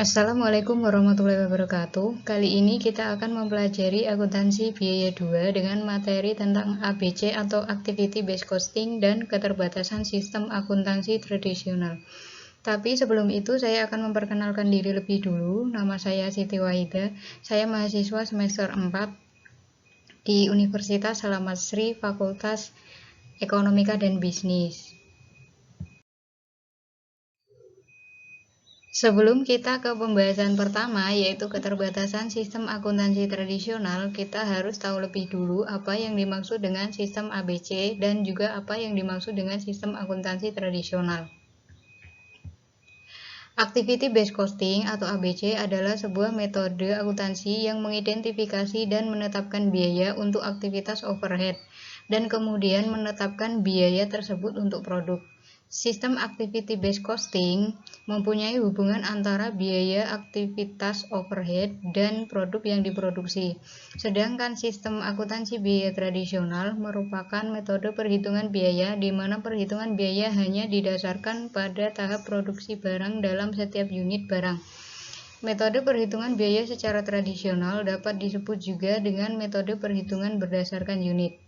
Assalamualaikum warahmatullahi wabarakatuh. Kali ini kita akan mempelajari akuntansi biaya 2 dengan materi tentang ABC atau Activity Based Costing dan keterbatasan sistem akuntansi tradisional. Tapi sebelum itu saya akan memperkenalkan diri lebih dulu. Nama saya Siti Wahida. Saya mahasiswa semester 4 di Universitas Salamat Sri, Fakultas Ekonomika dan Bisnis. Sebelum kita ke pembahasan pertama, yaitu keterbatasan sistem akuntansi tradisional, kita harus tahu lebih dulu apa yang dimaksud dengan sistem ABC dan juga apa yang dimaksud dengan sistem akuntansi tradisional. Activity Based Costing atau ABC adalah sebuah metode akuntansi yang mengidentifikasi dan menetapkan biaya untuk aktivitas overhead dan kemudian menetapkan biaya tersebut untuk produk. Sistem Activity Based Costing mempunyai hubungan antara biaya aktivitas overhead dan produk yang diproduksi. Sedangkan sistem akuntansi biaya tradisional merupakan metode perhitungan biaya di mana perhitungan biaya hanya didasarkan pada tahap produksi barang dalam setiap unit barang. Metode perhitungan biaya secara tradisional dapat disebut juga dengan metode perhitungan berdasarkan unit.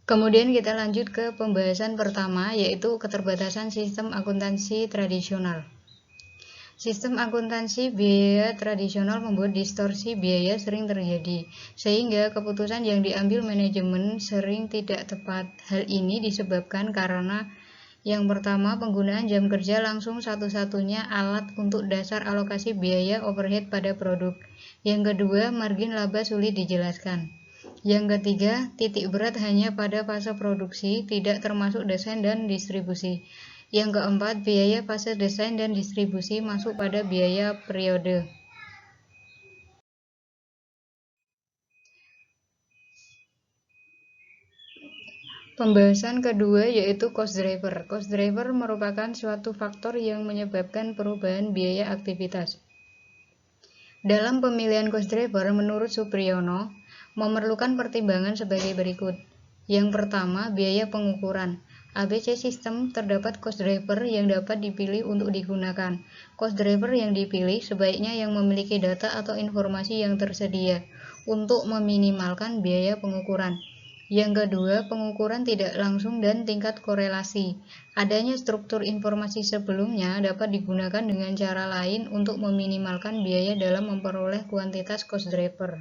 Kemudian kita lanjut ke pembahasan pertama, yaitu keterbatasan sistem akuntansi tradisional. Sistem akuntansi biaya tradisional membuat distorsi biaya sering terjadi, sehingga keputusan yang diambil manajemen sering tidak tepat. Hal ini disebabkan karena yang pertama, penggunaan jam kerja langsung satu-satunya alat untuk dasar alokasi biaya overhead pada produk. Yang kedua, margin laba sulit dijelaskan. Yang ketiga, titik berat hanya pada fase produksi, tidak termasuk desain dan distribusi. Yang keempat, biaya fase desain dan distribusi masuk pada biaya periode. Pembahasan kedua yaitu cost driver. Cost driver merupakan suatu faktor yang menyebabkan perubahan biaya aktivitas. Dalam pemilihan cost driver, menurut Supriyono, memerlukan pertimbangan sebagai berikut. Yang pertama, biaya pengukuran. ABC sistem terdapat cost driver yang dapat dipilih untuk digunakan. Cost driver yang dipilih sebaiknya yang memiliki data atau informasi yang tersedia untuk meminimalkan biaya pengukuran. Yang kedua, pengukuran tidak langsung dan tingkat korelasi. Adanya struktur informasi sebelumnya dapat digunakan dengan cara lain untuk meminimalkan biaya dalam memperoleh kuantitas cost driver.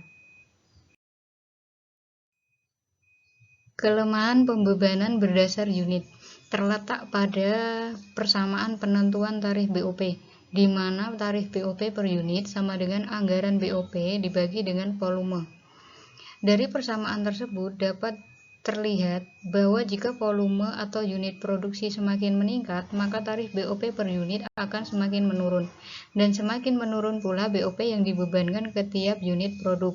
Kelemahan pembebanan berdasar unit terletak pada persamaan penentuan tarif BOP, di mana tarif BOP per unit sama dengan anggaran BOP dibagi dengan volume. Dari persamaan tersebut dapat terlihat bahwa jika volume atau unit produksi semakin meningkat, maka tarif BOP per unit akan semakin menurun, dan semakin menurun pula BOP yang dibebankan ke tiap unit produk.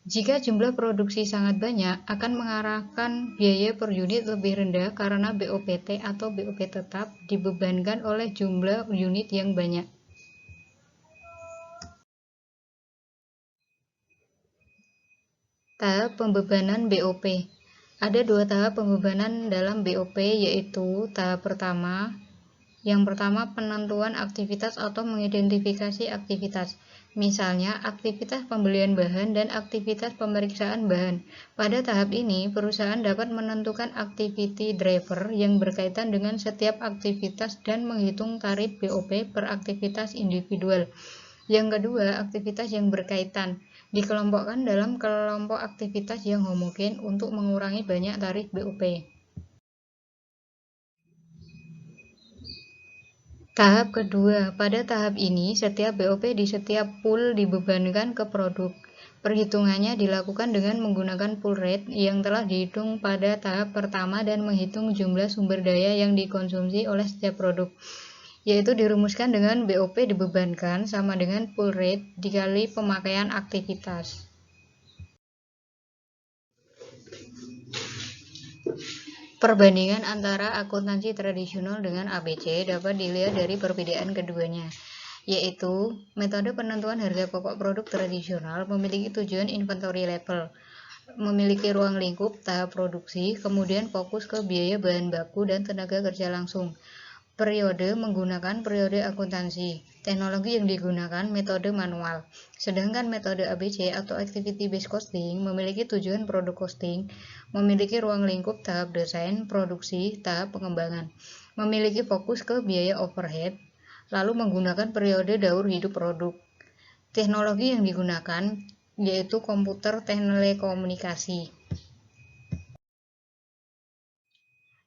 Jika jumlah produksi sangat banyak, akan mengarahkan biaya per unit lebih rendah karena BOPT atau BOP tetap dibebankan oleh jumlah unit yang banyak. Tahap pembebanan BOP. Ada dua tahap pembebanan dalam BOP, yaitu tahap pertama. Yang pertama, penentuan aktivitas atau mengidentifikasi aktivitas. Misalnya, aktivitas pembelian bahan dan aktivitas pemeriksaan bahan. Pada tahap ini, perusahaan dapat menentukan activity driver yang berkaitan dengan setiap aktivitas dan menghitung tarif BOP per aktivitas individual. Yang kedua, aktivitas yang berkaitan dikelompokkan dalam kelompok aktivitas yang homogen untuk mengurangi banyak tarif BOP. Tahap kedua, pada tahap ini setiap BOP di setiap pool dibebankan ke produk. Perhitungannya dilakukan dengan menggunakan pool rate yang telah dihitung pada tahap pertama dan menghitung jumlah sumber daya yang dikonsumsi oleh setiap produk, yaitu dirumuskan dengan BOP dibebankan sama dengan pool rate dikali pemakaian aktivitas. Perbandingan antara akuntansi tradisional dengan ABC dapat dilihat dari perbedaan keduanya, yaitu metode penentuan harga pokok produk tradisional memiliki tujuan inventory level. memiliki ruang lingkup tahap produksi, kemudian fokus ke biaya bahan baku dan tenaga kerja langsung. Periode menggunakan periode akuntansi. Teknologi yang digunakan metode manual. Sedangkan metode ABC atau Activity Based Costing memiliki tujuan produk costing, memiliki ruang lingkup tahap desain, produksi, tahap pengembangan, memiliki fokus ke biaya overhead, lalu menggunakan periode daur hidup produk. Teknologi yang digunakan yaitu komputer telekomunikasi.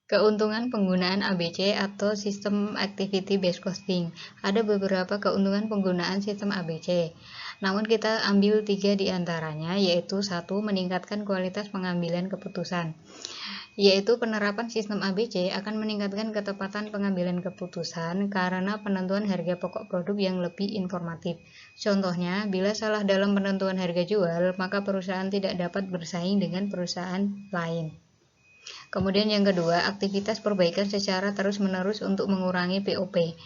Keuntungan penggunaan ABC atau Sistem Activity Based Costing. Ada beberapa keuntungan penggunaan sistem ABC. Namun kita ambil 3 di antaranya, yaitu 1. Meningkatkan kualitas pengambilan keputusan. Yaitu penerapan sistem ABC akan meningkatkan ketepatan pengambilan keputusan karena penentuan harga pokok produk yang lebih informatif. Contohnya, bila salah dalam penentuan harga jual, maka perusahaan tidak dapat bersaing dengan perusahaan lain. Kemudian yang kedua, aktivitas perbaikan secara terus-menerus untuk mengurangi BOP.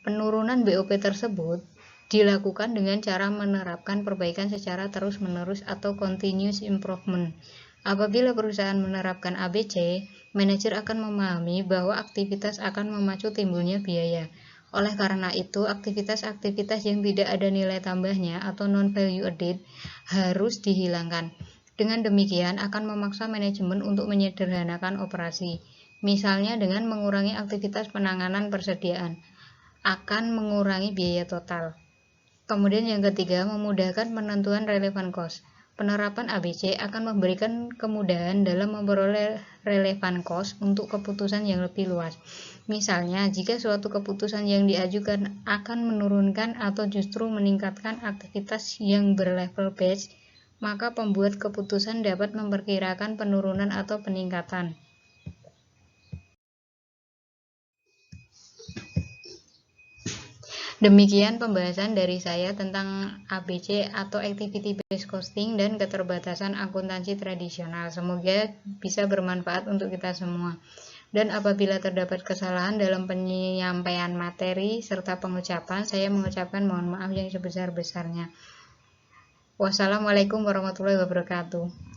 Penurunan BOP tersebut dilakukan dengan cara menerapkan perbaikan secara terus-menerus atau continuous improvement. Apabila perusahaan menerapkan ABC, manajer akan memahami bahwa aktivitas akan memacu timbulnya biaya. Oleh karena itu, aktivitas-aktivitas yang tidak ada nilai tambahnya atau non-value added harus dihilangkan. Dengan demikian akan memaksa manajemen untuk menyederhanakan operasi. Misalnya dengan mengurangi aktivitas penanganan persediaan, akan mengurangi biaya total. Kemudian yang ketiga, memudahkan penentuan relevan cost. Penerapan ABC akan memberikan kemudahan dalam memperoleh relevan cost untuk keputusan yang lebih luas. Misalnya, jika suatu keputusan yang diajukan akan menurunkan atau justru meningkatkan aktivitas yang berlevel batch, maka pembuat keputusan dapat memperkirakan penurunan atau peningkatan. Demikian pembahasan dari saya tentang ABC atau Activity Based Costing dan keterbatasan akuntansi tradisional. Semoga bisa bermanfaat untuk kita semua. Dan apabila terdapat kesalahan dalam penyampaian materi serta pengucapan, saya mengucapkan mohon maaf yang sebesar-besarnya. Wassalamualaikum warahmatullahi wabarakatuh.